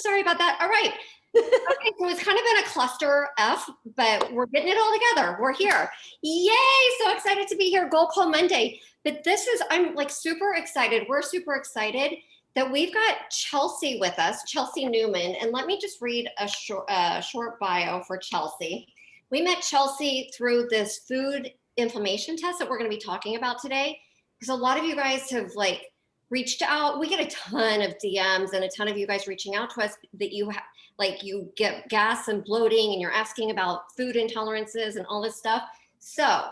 Sorry about that. All right. Okay, so it's kind of been a cluster F, but we're getting it all together. We're here. Yay! So excited to be here. Goal Call Monday. But I'm like super excited. We're super excited that we've got Chelsea with us, Chelsea Newman. And let me just read a short bio for Chelsea. We met Chelsea through this food inflammation test that we're going to be talking about today. Because a lot of you guys have like reached out. We get a ton of DMs and a ton of you guys reaching out to us that you have, like you get gas and bloating and you're asking about food intolerances and all this stuff. So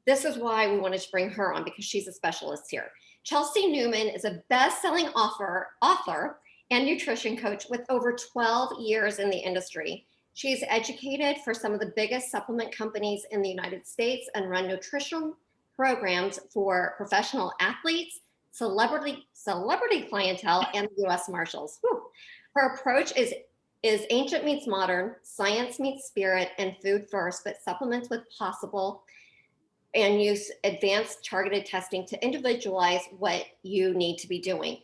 this is why we wanted to bring her on, because she's a specialist here. Chelsea Newman is a best-selling author and nutrition coach with over 12 years in the industry. She's educated for some of the biggest supplement companies in the United States and run nutritional programs for professional athletes, celebrity clientele, and the U.S. Marshals. Whew. Her approach is ancient meets modern, science meets spirit, and food first, but supplements with possible and use advanced targeted testing to individualize what you need to be doing.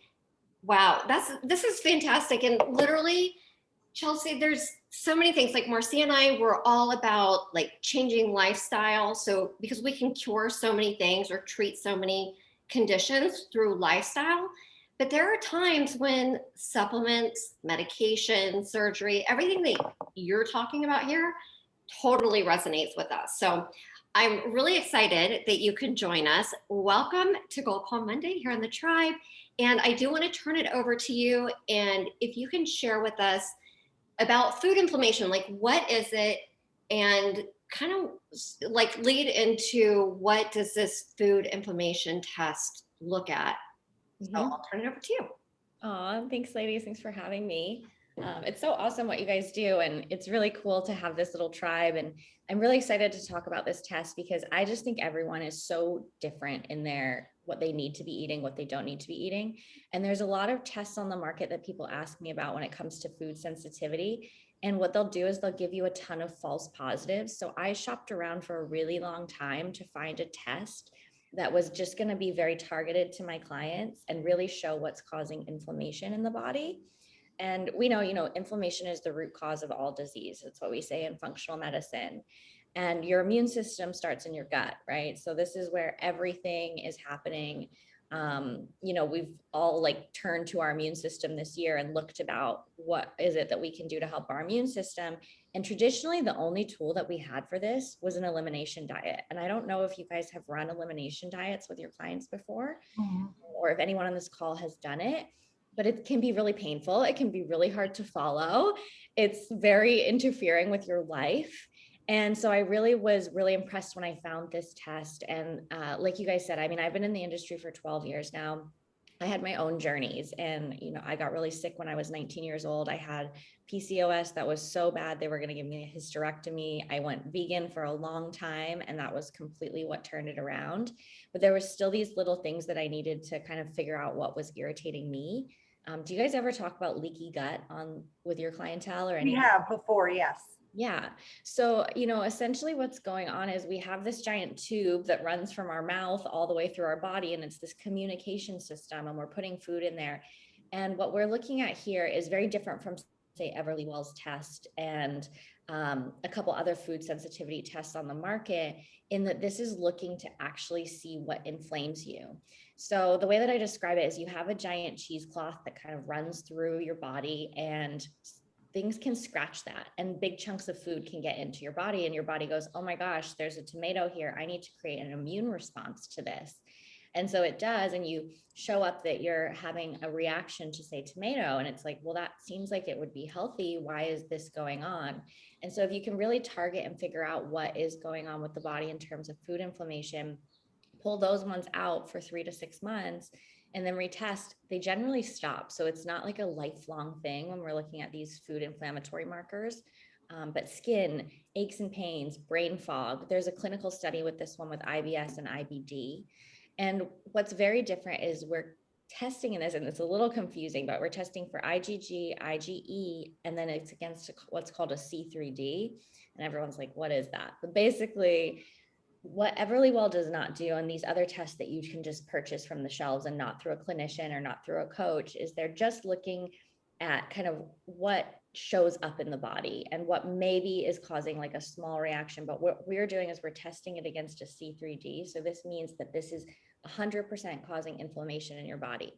Wow, this is fantastic. And literally, Chelsea, there's so many things. Like Marcia and I were all about like changing lifestyle. So because we can cure so many things or treat so many conditions through lifestyle, but there are times when supplements, medication, surgery, everything that you're talking about here totally resonates with us. So I'm really excited that you can join us. Welcome to Goal Call Monday here in the Tribe. And I do want to turn it over to you. And if you can share with us about food inflammation, like what is it? And kind of like lead into what does this food inflammation test look at? So I'll turn it over to you. Aw, thanks ladies. Thanks for having me. It's so awesome what you guys do. And it's really cool to have this little tribe. And I'm really excited to talk about this test because I just think everyone is so different in what they need to be eating, what they don't need to be eating. And there's a lot of tests on the market that people ask me about when it comes to food sensitivity. And what they'll do is they'll give you a ton of false positives. So I shopped around for a really long time to find a test that was just going to be very targeted to my clients and really show what's causing inflammation in the body. And we know, inflammation is the root cause of all disease. It's what we say in functional medicine. And your immune system starts in your gut, right? So this is where everything is happening. We've all like turned to our immune system this year and looked about what is it that we can do to help our immune system. And traditionally, the only tool that we had for this was an elimination diet. And I don't know if you guys have run elimination diets with your clients before, or if anyone on this call has done it, but it can be really painful. It can be really hard to follow. It's very interfering with your life. And so I really was really impressed when I found this test. And like you guys said, I mean, I've been in the industry for 12 years now. I had my own journeys and, I got really sick when I was 19 years old. I had PCOS that was so bad. They were going to give me a hysterectomy. I went vegan for a long time and that was completely what turned it around. But there were still these little things that I needed to kind of figure out what was irritating me. Do you guys ever talk about leaky gut with your clientele or anything? We have before, yes. Yeah. So, essentially what's going on is we have this giant tube that runs from our mouth all the way through our body, and it's this communication system, and we're putting food in there. And what we're looking at here is very different from, say, Everly Wells test and a couple other food sensitivity tests on the market, in that this is looking to actually see what inflames you. So the way that I describe it is you have a giant cheesecloth that kind of runs through your body, and things can scratch that and big chunks of food can get into your body, and your body goes, oh my gosh, there's a tomato here. I need to create an immune response to this. And so it does. And you show up that you're having a reaction to, say, tomato. And it's like, well, that seems like it would be healthy. Why is this going on? And so if you can really target and figure out what is going on with the body in terms of food inflammation, pull those ones out for 3 to 6 months, and then retest, they generally stop. So it's not like a lifelong thing when we're looking at these food inflammatory markers. But skin, aches and pains, brain fog. There's a clinical study with this one with IBS and IBD. And what's very different is we're testing in this, and it's a little confusing, but we're testing for IgG, IgE, and then it's against what's called a C3D. And everyone's like, what is that? But basically, what Everly Well does not do, and these other tests that you can just purchase from the shelves and not through a clinician or not through a coach, is they're just looking at kind of what shows up in the body and what maybe is causing like a small reaction. But what we're doing is we're testing it against a C3D. So this means that this is 100% causing inflammation in your body.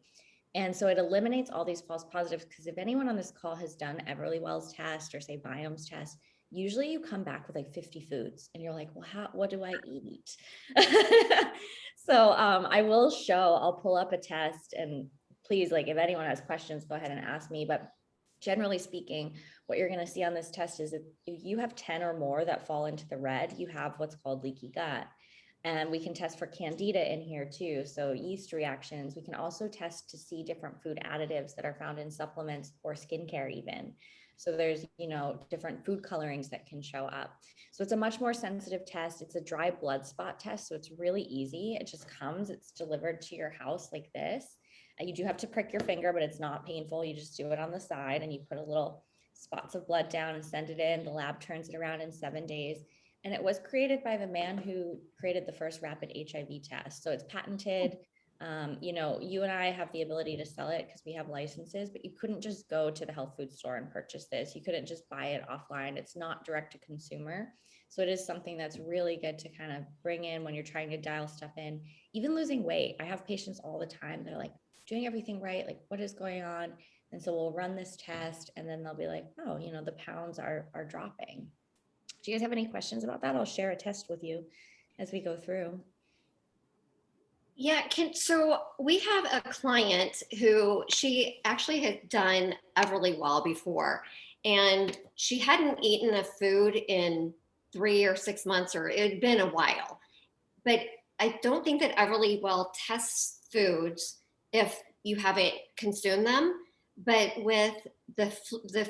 And so it eliminates all these false positives, because if anyone on this call has done Everlywell's test or say Biome's test, usually you come back with like 50 foods and you're like, well, what do I eat? So I will show, I'll pull up a test, and please, like if anyone has questions, go ahead and ask me. But generally speaking, what you're going to see on this test is if you have 10 or more that fall into the red, you have what's called leaky gut. And we can test for candida in here too. So yeast reactions. We can also test to see different food additives that are found in supplements or skincare even. So there's, different food colorings that can show up. So it's a much more sensitive test. It's a dry blood spot test. So it's really easy. It just comes, it's delivered to your house like this. You do have to prick your finger, but it's not painful. You just do it on the side and you put a little spots of blood down and send it in. The lab turns it around in 7 days. And it was created by the man who created the first rapid HIV test. So it's patented. You and I have the ability to sell it because we have licenses, but you couldn't just go to the health food store and purchase this. You couldn't just buy it offline. It's not direct to consumer. So it is something that's really good to kind of bring in when you're trying to dial stuff in. Even losing weight. I have patients all the time. They're like, doing everything right. Like, what is going on? And so we'll run this test and then they'll be like, oh, the pounds are dropping. Do you guys have any questions about that? I'll share a test with you as we go through. Yeah, so we have a client who she actually had done Everlywell before, and she hadn't eaten a food in 3 or 6 months, or it had been a while. But I don't think that Everlywell tests foods if you haven't consumed them. But with the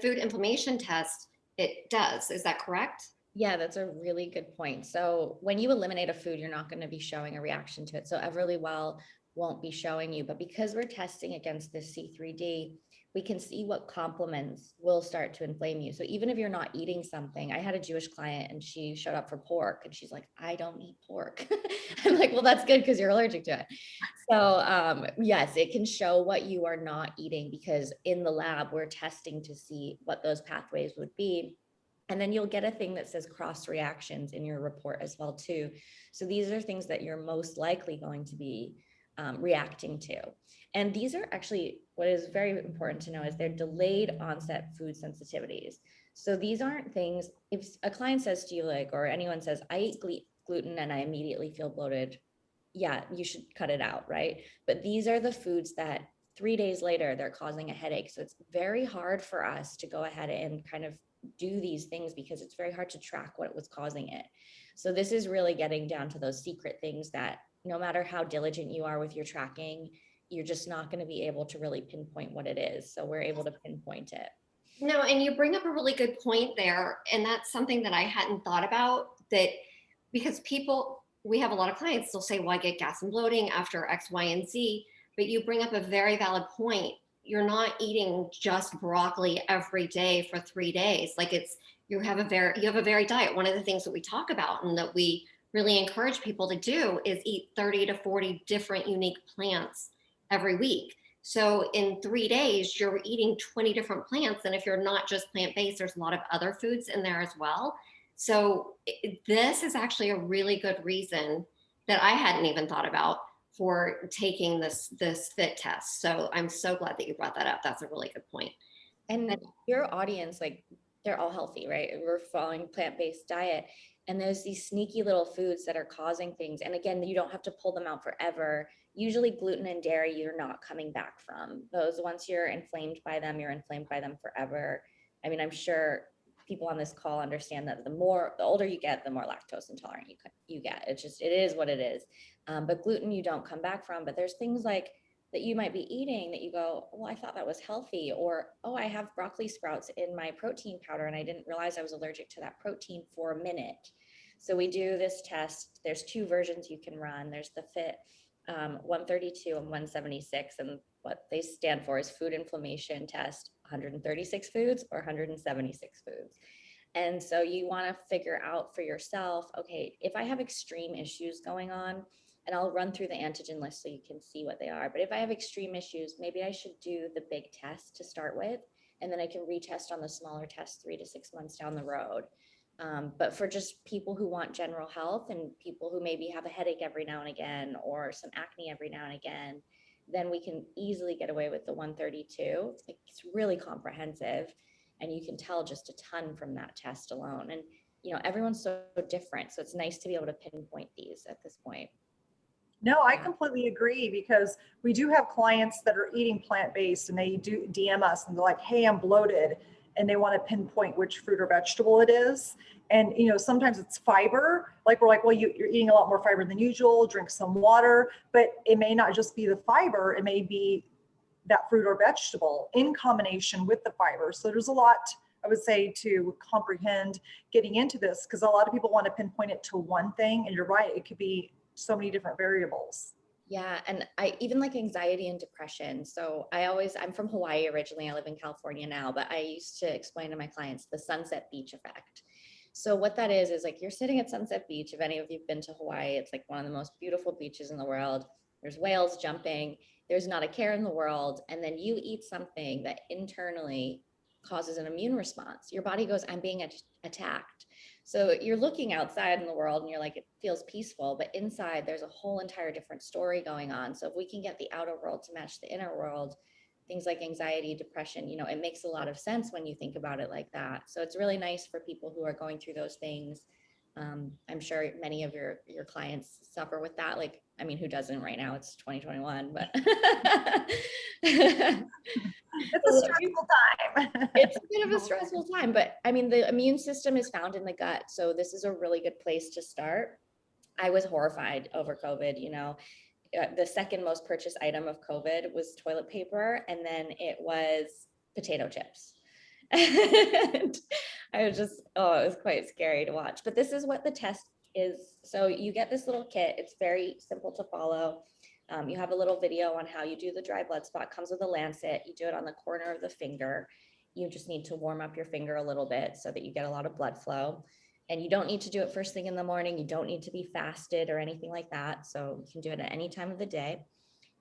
food inflammation test, it does. Is that correct? Yeah, that's a really good point. So when you eliminate a food, you're not going to be showing a reaction to it. So Everlywell won't be showing you, but because we're testing against this C3D, we can see what complements will start to inflame you. So even if you're not eating something, I had a Jewish client and she showed up for pork and she's like, I don't eat pork. I'm like, well, that's good because you're allergic to it. So yes, it can show what you are not eating, because in the lab, we're testing to see what those pathways would be. And then you'll get a thing that says cross reactions in your report as well too. So these are things that you're most likely going to be reacting to. And these are actually, what is very important to know is they're delayed onset food sensitivities. So these aren't things, if a client says to you like, or anyone says, I eat gluten and I immediately feel bloated, yeah, you should cut it out, right? But these are the foods that 3 days later, they're causing a headache. So it's very hard for us to go ahead and kind of do these things because it's very hard to track what was causing it. So this is really getting down to those secret things that no matter how diligent you are with your tracking, you're just not going to be able to really pinpoint what it is. So we're able to pinpoint it. No, and you bring up a really good point there. And that's something that I hadn't thought about, that because we have a lot of clients, they'll say, well, I get gas and bloating after X, Y, and Z. But you bring up a very valid point. You're not eating just broccoli every day for 3 days. Like you have a varied diet. One of the things that we talk about and that we really encourage people to do is eat 30 to 40 different unique plants every week. So in 3 days, you're eating 20 different plants. And if you're not just plant-based, there's a lot of other foods in there as well. So this is actually a really good reason that I hadn't even thought about for taking this fit test. So I'm so glad that you brought that up. That's a really good point. And your audience, like they're all healthy, right? We're following plant-based diet. And there's these sneaky little foods that are causing things. And again, you don't have to pull them out forever. Usually gluten and dairy, you're not coming back from those. Once you're inflamed by them, you're inflamed by them forever. I mean, I'm sure people on this call understand that the older you get, the more lactose intolerant you get. It is what it is. But gluten, you don't come back from. But there's things like that you might be eating that you go, well, I thought that was healthy. Or, oh, I have broccoli sprouts in my protein powder and I didn't realize I was allergic to that protein for a minute. So we do this test. There's 2 versions you can run. There's the FIT 132 and 176. And what they stand for is food inflammation test, 136 foods or 176 foods. And so you want to figure out for yourself, okay, if I have extreme issues going on, and I'll run through the antigen list so you can see what they are. But if I have extreme issues, maybe I should do the big test to start with And then I can retest on the smaller tests 3 to 6 months down the road. But for just people who want general health and people who maybe have a headache every now and again or some acne every now and again, then we can easily get away with the 132. It's really comprehensive, and you can tell just a ton from that test alone. And everyone's so different, so it's nice to be able to pinpoint these at this point. No, I completely agree, because we do have clients that are eating plant-based and they do DM us and they're like, hey, I'm bloated, and they want to pinpoint which fruit or vegetable it is. And sometimes it's fiber, like we're like, well, you're eating a lot more fiber than usual, drink some water. But it may not just be the fiber, it may be that fruit or vegetable in combination with the fiber. So there's a lot, I would say, to comprehend getting into this, because a lot of people want to pinpoint it to one thing, and you're right, it could be so many different variables. Yeah. And I even like anxiety and depression. So I'm from Hawaii originally. I live in California now, but I used to explain to my clients the Sunset Beach effect. So what that is like you're sitting at Sunset Beach. If any of you've been to Hawaii, it's like one of the most beautiful beaches in the world. There's whales jumping. There's not a care in the world. And then you eat something that internally causes an immune response. Your body goes, I'm being attacked. So you're looking outside in the world and you're like, it feels peaceful, but inside there's a whole entire different story going on. So if we can get the outer world to match the inner world, things like anxiety, depression, it makes a lot of sense when you think about it like that. So it's really nice for people who are going through those things. I'm sure many of your clients suffer with that. Like, I mean, who doesn't right now? It's 2021, but It's a stressful time. It's a bit of a stressful time, but I mean, the immune system is found in the gut. So this is a really good place to start. I was horrified over COVID. The second most purchased item of COVID was toilet paper, and then it was potato chips. And I was just, it was quite scary to watch. But this is what the test is. So you get this little kit. It's very simple to follow. You have a little video on how you do the dry blood spot. It comes with a lancet. You do it on the corner of the finger. You just need to warm up your finger a little bit so that you get a lot of blood flow. And you don't need to do it first thing in the morning. You don't need to be fasted or anything like that. So you can do it at any time of the day.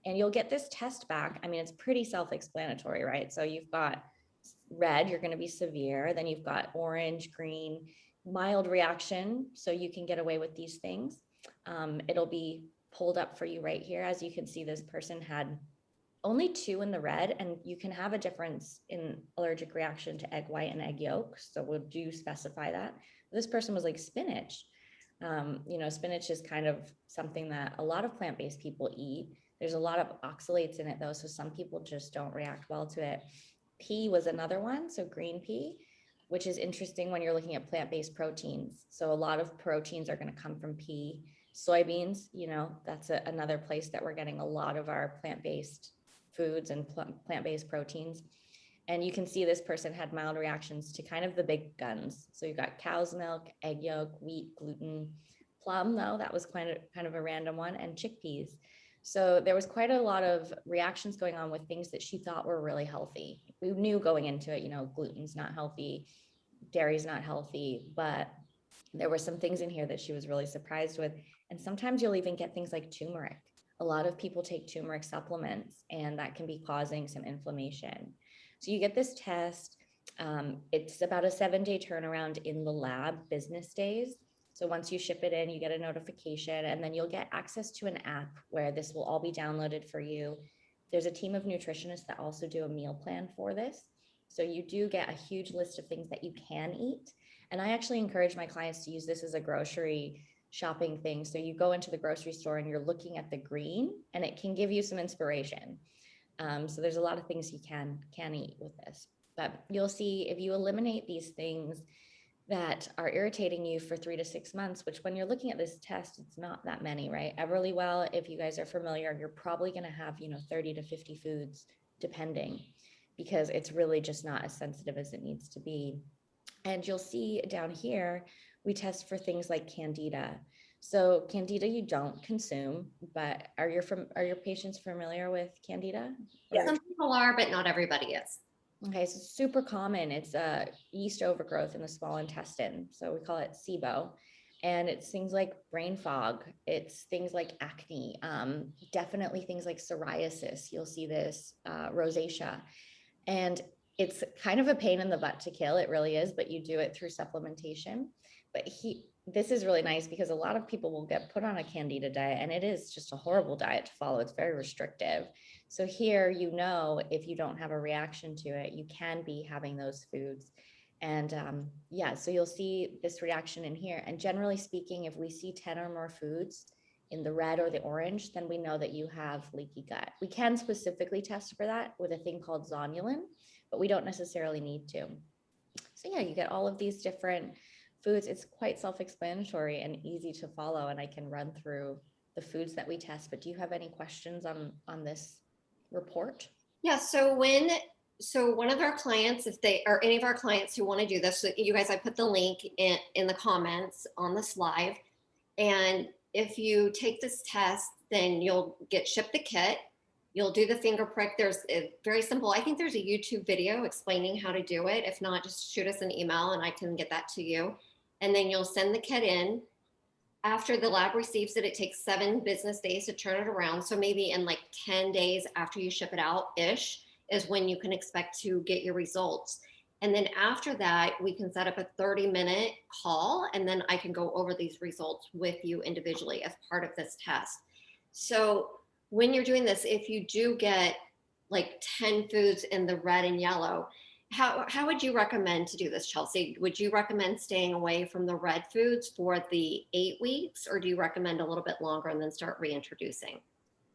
And you'll get this test back. I mean, it's pretty self-explanatory, right? So you've got red, you're going to be severe. Then you've got orange, green, mild reaction. So you can get away with these things. It'll be pulled up for you right here. As you can see, this person had only 2 in the red, and you can have a difference in allergic reaction to egg white and egg yolk. So we do specify that. This person was like spinach. Spinach is kind of something that a lot of plant-based people eat. There's a lot of oxalates in it though, so some people just don't react well to it. Pea was another one, so green pea, which is interesting when you're looking at plant-based proteins. So a lot of proteins are going to come from pea. Soybeans, that's another place that we're getting a lot of our plant-based foods and plant-based proteins. And you can see this person had mild reactions to kind of the big guns. So you got cow's milk, egg yolk, wheat, gluten, plum, though, that was kind of a random one, and chickpeas. So there was quite a lot of reactions going on with things that she thought were really healthy. We knew going into it, gluten's not healthy, dairy's not healthy, but there were some things in here that she was really surprised with. And sometimes you'll even get things like turmeric. A lot of people take turmeric supplements, and that can be causing some inflammation. So you get this test. It's about a 7-day turnaround in the lab, business days. So once you ship it in, you get a notification, and then you'll get access to an app where this will all be downloaded for you. There's a team of nutritionists that also do a meal plan for this. So you do get a huge list of things that you can eat. And I actually encourage my clients to use this as a grocery shopping thing. So you go into the grocery store and you're looking at the green, and it can give you some inspiration. So there's a lot of things you can eat with this. But you'll see if you eliminate these things that are irritating you for 3 to 6 months, which when you're looking at this test, it's not that many, right? Everlywell, if you guys are familiar, you're probably going to have, 30 to 50 foods depending, because it's really just not as sensitive as it needs to be. And you'll see down here, we test for things like candida. So candida you don't consume, but are your patients familiar with candida? Yes. Some people are, but not everybody is. Okay, so super common. It's a yeast overgrowth in the small intestine. So we call it SIBO. And it's things like brain fog. It's things like acne, definitely things like psoriasis. You'll see this, rosacea. And It's kind of a pain in the butt to kill. It really is, but you do it through supplementation. But this is really nice because a lot of people will get put on a candida diet and it is just a horrible diet to follow. It's very restrictive. So here, if you don't have a reaction to it, you can be having those foods. And yeah, so you'll see this reaction in here. And generally speaking, if we see 10 or more foods in the red or the orange, then we know that you have leaky gut. We can specifically test for that with a thing called zonulin, but we don't necessarily need to. So yeah, you get all of these different foods. It's quite self-explanatory and easy to follow, and I can run through the foods that we test. But do you have any questions on this report? Yeah, so one of our clients, if they or any of our clients who want to do this, so you guys, I put the link in the comments on this live. And if you take this test, then you'll get shipped the kit. You'll do the finger prick. There's a very simple, I think there's a YouTube video explaining how to do it. If not, just shoot us an email and I can get that to you. And then you'll send the kit in. After the lab receives it, it takes 7 business days to turn it around. So maybe in like 10 days after you ship it out ish is when you can expect to get your results. And then after that, we can set up a 30-minute call and then I can go over these results with you individually as part of this test. So when you're doing this, if you do get like 10 foods in the red and yellow, how would you recommend to do this, Chelsea? Would you recommend staying away from the red foods for the 8 weeks, or do you recommend a little bit longer and then start reintroducing?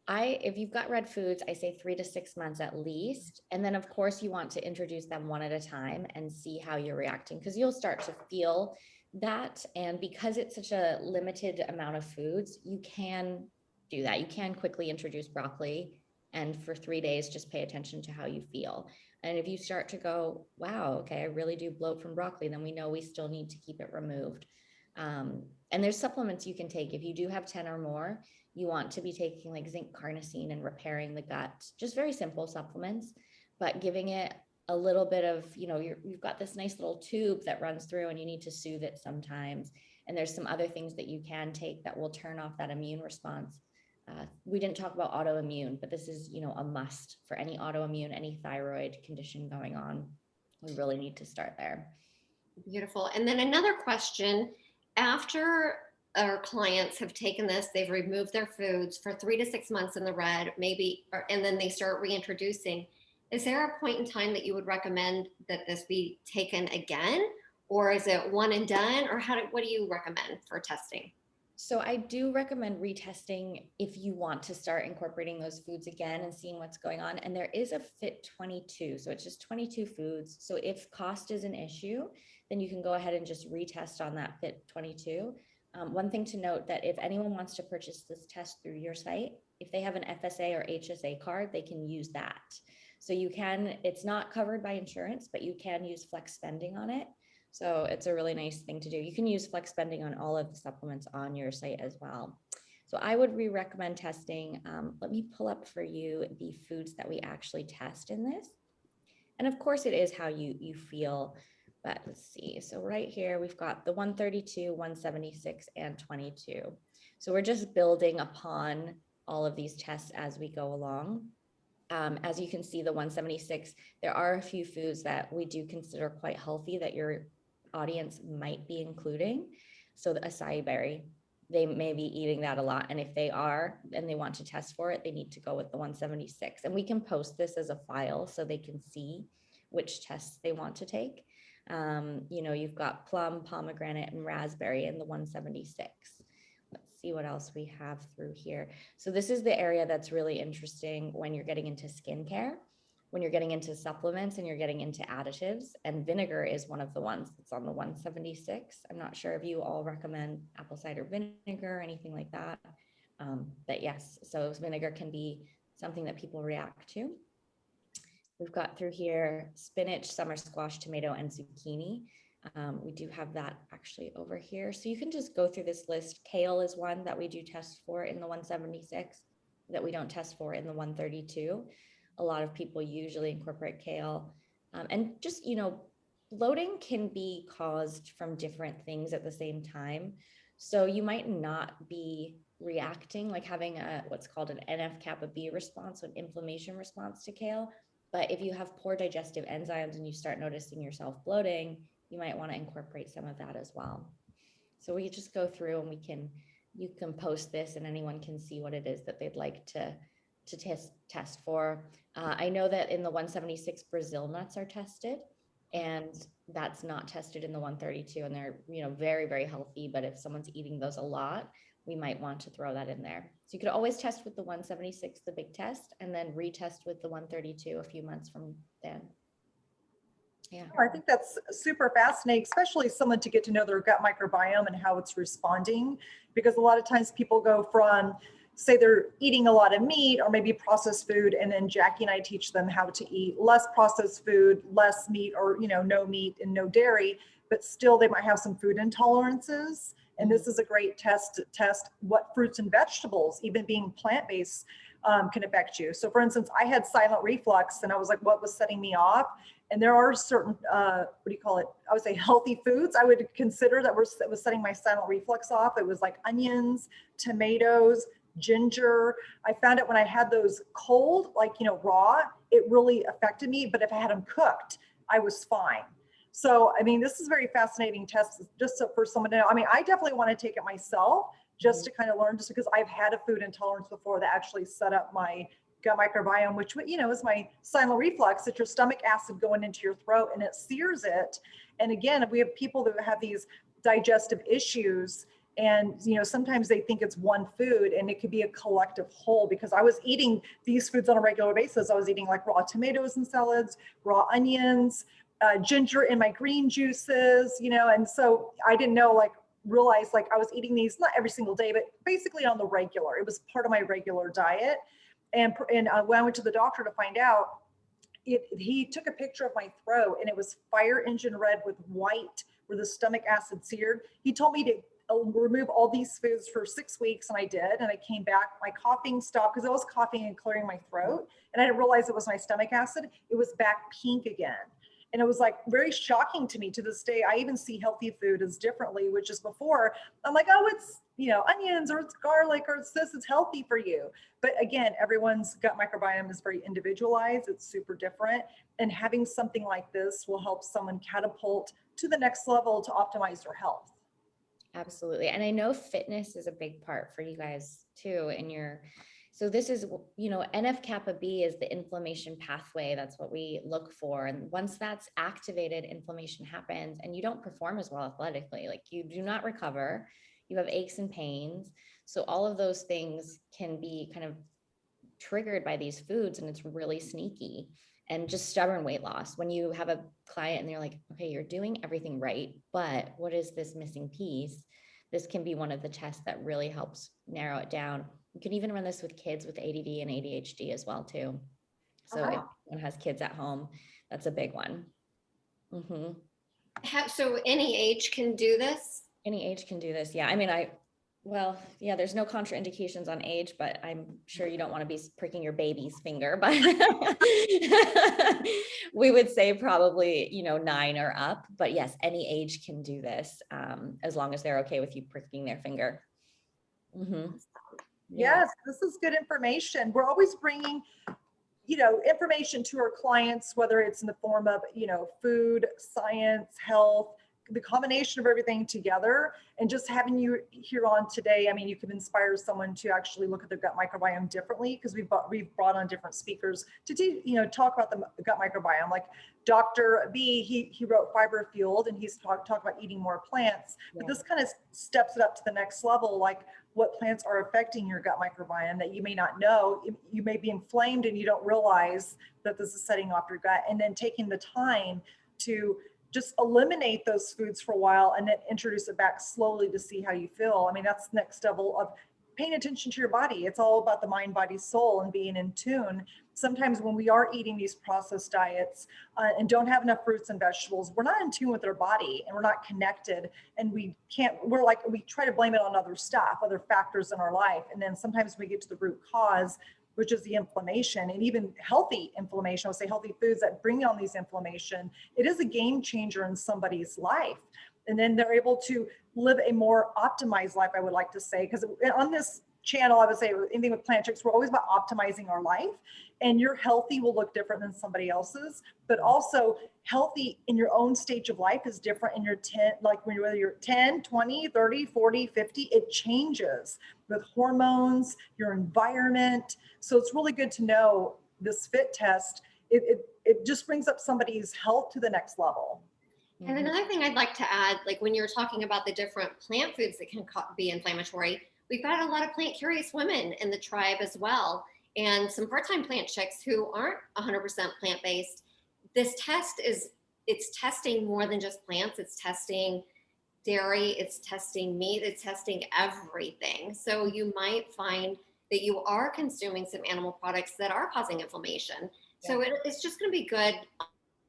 If you've got red foods, I say 3 to 6 months at least. And then of course you want to introduce them one at a time and see how you're reacting, because you'll start to feel that. And because it's such a limited amount of foods, you can do that. You can quickly introduce broccoli and for 3 days, just pay attention to how you feel. And if you start to go, wow, okay, I really do bloat from broccoli, then we know we still need to keep it removed. And there's supplements you can take. If you do have 10 or more, you want to be taking like zinc carnosine and repairing the gut, just very simple supplements, but giving it a little bit of, you've got this nice little tube that runs through and you need to soothe it sometimes. And there's some other things that you can take that will turn off that immune response. We didn't talk about autoimmune, but this is, a must for any autoimmune, any thyroid condition going on. We really need to start there. Beautiful. And then another question, after our clients have taken this, they've removed their foods for 3 to 6 months in the red, and then they start reintroducing. Is there a point in time that you would recommend that this be taken again? Or is it one and done? Or what do you recommend for testing? So I do recommend retesting if you want to start incorporating those foods again and seeing what's going on. And there is a Fit 22, so it's just 22 foods. So if cost is an issue, then you can go ahead and just retest on that Fit 22. One thing to note, that if anyone wants to purchase this test through your site, if they have an FSA or HSA card, they can use that. So it's not covered by insurance, but you can use flex spending on it. So it's a really nice thing to do. You can use flex spending on all of the supplements on your site as well. So I would recommend testing. Let me pull up for you the foods that we actually test in this. And of course it is how you feel, but let's see. So right here, we've got the 132, 176, and 22. So we're just building upon all of these tests as we go along. As you can see, the 176, there are a few foods that we do consider quite healthy that your audience might be including. So the acai berry, they may be eating that a lot. And if they are, and they want to test for it, they need to go with the 176. And we can post this as a file so they can see which tests they want to take. You've got plum, pomegranate, and raspberry in the 176. Let's see what else we have through here. So this is the area that's really interesting when you're getting into skincare, when you're getting into supplements and you're getting into additives, and vinegar is one of the ones that's on the 176. I'm not sure if you all recommend apple cider vinegar or anything like that. But yes, so vinegar can be something that people react to. We've got through here spinach, summer squash, tomato, and zucchini. We do have that actually over here. So you can just go through this list. Kale is one that we do test for in the 176 that we don't test for in the 132. A lot of people usually incorporate kale. And just, bloating can be caused from different things at the same time. So you might not be reacting, like having what's called an NF-kappa B response, so an inflammation response to kale, But if you have poor digestive enzymes and you start noticing yourself bloating, you might want to incorporate some of that as well. So we just go through and you can post this and anyone can see what it is that they'd like to test for. I know that in the 176 Brazil nuts are tested, and that's not tested in the 132, and they're, very, very healthy. But if someone's eating those a lot, we might want to throw that in there. So you could always test with the 176, the big test, and then retest with the 132 a few months from then. Yeah. I think that's super fascinating, especially someone to get to know their gut microbiome and how it's responding, because a lot of times people go from, say they're eating a lot of meat or maybe processed food, and then Jackie and I teach them how to eat less processed food, less meat, or no meat and no dairy, but still they might have some food intolerances. And this is a great test to test what fruits and vegetables, even being plant-based, can affect you. So for instance, I had silent reflux and I was like, what was setting me off? And there are certain, I would say healthy foods I would consider that was setting my silent reflux off. It was like onions, tomatoes, ginger. I found it when I had those cold, raw, it really affected me. But if I had them cooked, I was fine. So, this is very fascinating test just for someone to know. I definitely want to take it myself just to kind of learn, just because I've had a food intolerance before that actually set up my gut microbiome, which, is my silent reflux. It's your stomach acid going into your throat and it sears it. And again, we have people that have these digestive issues, and, sometimes they think it's one food, and it could be a collective whole, because I was eating these foods on a regular basis. I was eating like raw tomatoes and salads, raw onions, ginger in my green juices, and so I didn't realize I was eating these, not every single day, but basically on the regular. It was part of my regular diet. And when I went to the doctor to find out, he took a picture of my throat, and it was fire engine red with white, where the stomach acid seared. He told me to remove all these foods for 6 weeks, and I did. And I came back, my coughing stopped, because I was coughing and clearing my throat, and I didn't realize it was my stomach acid. It was back pink again. And it was very shocking to me. To this day, I even see healthy food as differently, which is before I'm like, oh, it's, onions, or it's garlic, or it's this, it's healthy for you. But again, everyone's gut microbiome is very individualized. It's super different. And having something like this will help someone catapult to the next level to optimize their health. Absolutely. And I know fitness is a big part for you guys too. So this is, NF-kappa B is the inflammation pathway. That's what we look for. And once that's activated, inflammation happens, and you don't perform as well athletically. You do not recover. You have aches and pains. So all of those things can be kind of triggered by these foods, and it's really sneaky. And just stubborn weight loss. When you have a client and they're like, okay, you're doing everything right, but what is this missing piece? This can be one of the tests that really helps narrow it down. You can even run this with kids with ADD and ADHD as well too. So if anyone has kids at home, that's a big one. Mm-hmm. So any age can do this? Any age can do this. Yeah. There's no contraindications on age, but I'm sure you don't want to be pricking your baby's finger, but we would say probably, 9 or up. But yes, any age can do this, as long as they're okay with you pricking their finger. Mm-hmm. Yes, this is good information. We're always bringing, information to our clients, whether it's in the form of, food, science, health, the combination of everything together. And just having you here on today, you can inspire someone to actually look at their gut microbiome differently, because we've brought on different speakers to talk about the gut microbiome. Like Dr. B, he wrote Fiber Fueled, and he's talk about eating more plants. But this kind of steps it up to the next level, like what plants are affecting your gut microbiome that you may not know. You may be inflamed and you don't realize that this is setting off your gut, and then taking the time to just eliminate those foods for a while and then introduce it back slowly to see how you feel. That's the next level of paying attention to your body. It's all about the mind, body, soul, and being in tune. Sometimes when we are eating these processed diets and don't have enough fruits and vegetables, we're not in tune with our body, and we're not connected, and we try to blame it on other stuff, other factors in our life. And then sometimes we get to the root cause, which is the inflammation, and even healthy inflammation. I would say healthy foods that bring on these inflammation. It is a game changer in somebody's life. And then they're able to live a more optimized life, I would like to say, because on this channel, I would say anything with Plant Chics, we're always about optimizing our life, and your healthy will look different than somebody else's, but also healthy in your own stage of life is different in your 10, like whether you're 10, 20, 30, 40, 50, it changes with hormones, your environment. So it's really good to know this fit test. It just brings up somebody's health to the next level. And another thing I'd like to add, like when you're talking about the different plant foods that can be inflammatory, we've got a lot of plant curious women in the tribe as well, and some part-time plant chicks who aren't 100% plant-based. This test it's testing more than just plants. It's testing dairy, it's testing meat, it's testing everything. So you might find that you are consuming some animal products that are causing inflammation. So it's just going to be good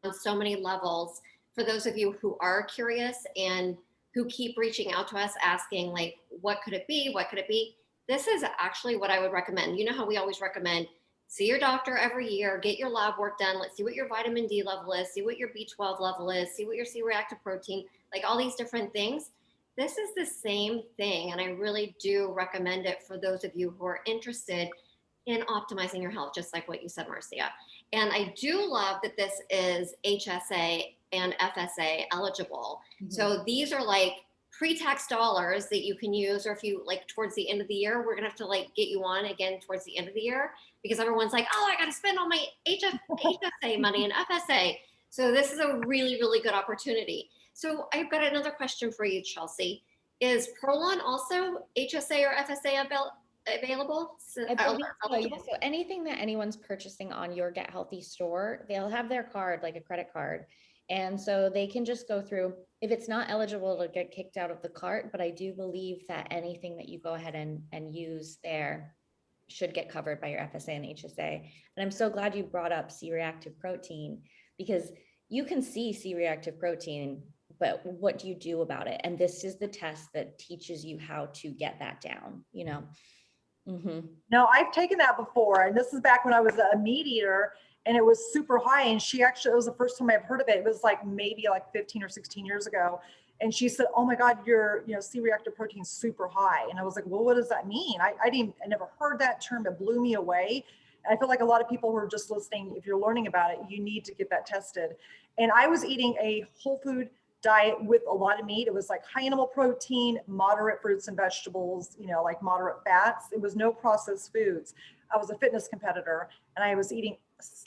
on so many levels for those of you who are curious and who keep reaching out to us asking, like, what could it be? What could it be? This is actually what I would recommend. You know how we always recommend see your doctor every year, get your lab work done. Let's see what your vitamin D level is, see what your B12 level is, see what your C-reactive protein, like all these different things. This is the same thing. And I really do recommend it for those of you who are interested in optimizing your health, just like what you said, Marcia. And I do love that this is HSA and FSA eligible. Mm-hmm. So these are like pre-tax dollars that you can use, or if you like towards the end of the year, we're gonna have to like get you on again towards the end of the year because everyone's like, oh, I gotta spend all my HSA money and FSA. So this is a really, really good opportunity. So I've got another question for you, Chelsea. Is Prolon also HSA or FSA available? I believe so, yeah. So anything that anyone's purchasing on your Get Healthy store, they'll have their card, like a credit card. And so they can just go through, if it's not eligible to get kicked out of the cart, but I do believe that anything that you go ahead and use there should get covered by your FSA and HSA. And I'm so glad you brought up C-reactive protein, because you can see C-reactive protein, but what do you do about it? And this is the test that teaches you how to get that down, you know? Mm-hmm. No, I've taken that before. And this is back when I was a meat eater and it was super high. And she actually, it was the first time I've heard of it. It was like maybe like 15 or 16 years ago. And she said, oh my God, your C-reactive protein is super high. And I was like, well, what does that mean? I never heard that term. It blew me away. And I feel like a lot of people who are just listening, if you're learning about it, you need to get that tested. And I was eating a whole food diet with a lot of meat. It was like high animal protein, moderate fruits and vegetables, like moderate fats. It was no processed foods. I was a fitness competitor and I was eating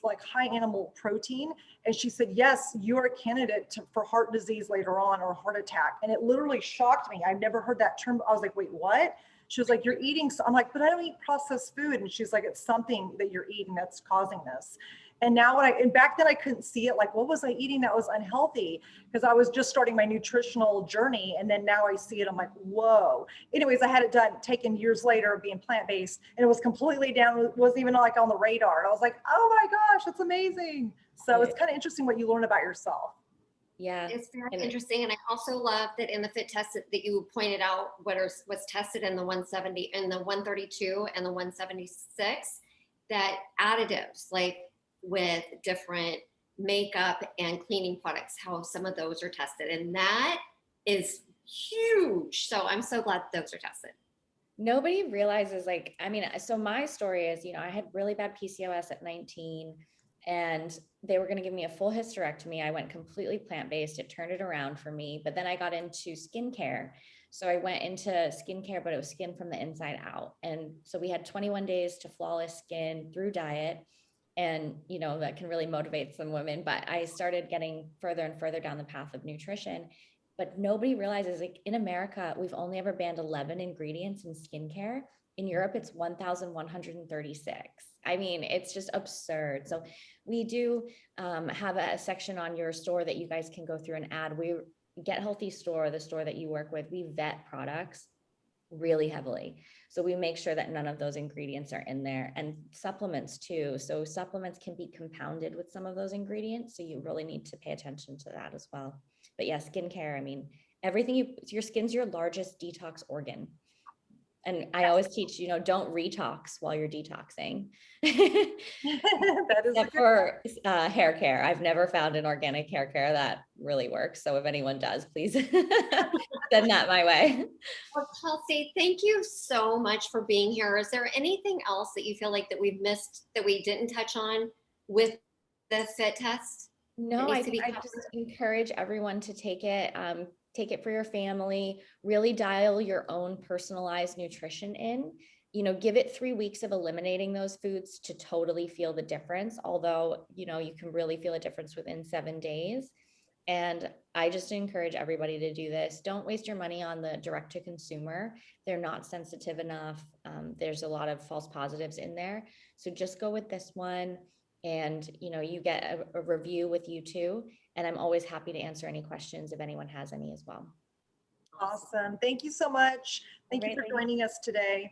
like high animal protein. And she said, yes, you're a candidate for heart disease later on, or heart attack. And it literally shocked me. I've never heard that term. I was like, wait, what? She was like, you're eating. I'm like, but I don't eat processed food. And she's like, it's something that you're eating that's causing this. And now and back then I couldn't see it. Like, what was I eating that was unhealthy? Because I was just starting my nutritional journey. And then now I see it. I'm like, whoa. Anyways, I had it taken years later, being plant-based, and it was completely down. It wasn't even like on the radar. And I was like, oh my gosh, that's amazing. So it's kind of interesting what you learn about yourself. Yeah, it's very interesting. And I also love that in the fit test that you pointed out what's tested in the 170 and the 132 and the 176, that additives like with different makeup and cleaning products, how some of those are tested. And that is huge. So I'm so glad those are tested. Nobody realizes, like, I mean, so my story is, I had really bad PCOS at 19 and they were going to give me a full hysterectomy. I went completely plant-based. It turned it around for me, but then I got into skincare. So I went into skincare, but it was skin from the inside out. And so we had 21 days to flawless skin through diet. And, that can really motivate some women, but I started getting further and further down the path of nutrition. But nobody realizes, like, in America, we've only ever banned 11 ingredients in skincare. In Europe, it's 1,136. I mean, it's just absurd. So we do have a section on your store that you guys can go through and add. We Get Healthy store, the store that you work with, we vet products really heavily. So we make sure that none of those ingredients are in there, and supplements too. So supplements can be compounded with some of those ingredients. So you really need to pay attention to that as well. But yeah, skincare, I mean, everything your skin's your largest detox organ. And I always teach, don't retox while you're detoxing. That is a Except good for hair care. I've never found an organic hair care that really works. So if anyone does, please send that my way. Well, Chelsea, thank you so much for being here. Is there anything else that you feel like that we've missed that we didn't touch on with the fit test? No, needs I to be just encourage everyone to take it for your family, really dial your own personalized nutrition in. Give it 3 weeks of eliminating those foods to totally feel the difference. Although, you can really feel a difference within 7 days. And I just encourage everybody to do this. Don't waste your money on the direct to consumer. They're not sensitive enough. There's a lot of false positives in there. So just go with this one. And, you get a review with you too. And I'm always happy to answer any questions if anyone has any as well. awesome. Thank you so much. Thank you All for right, joining us today.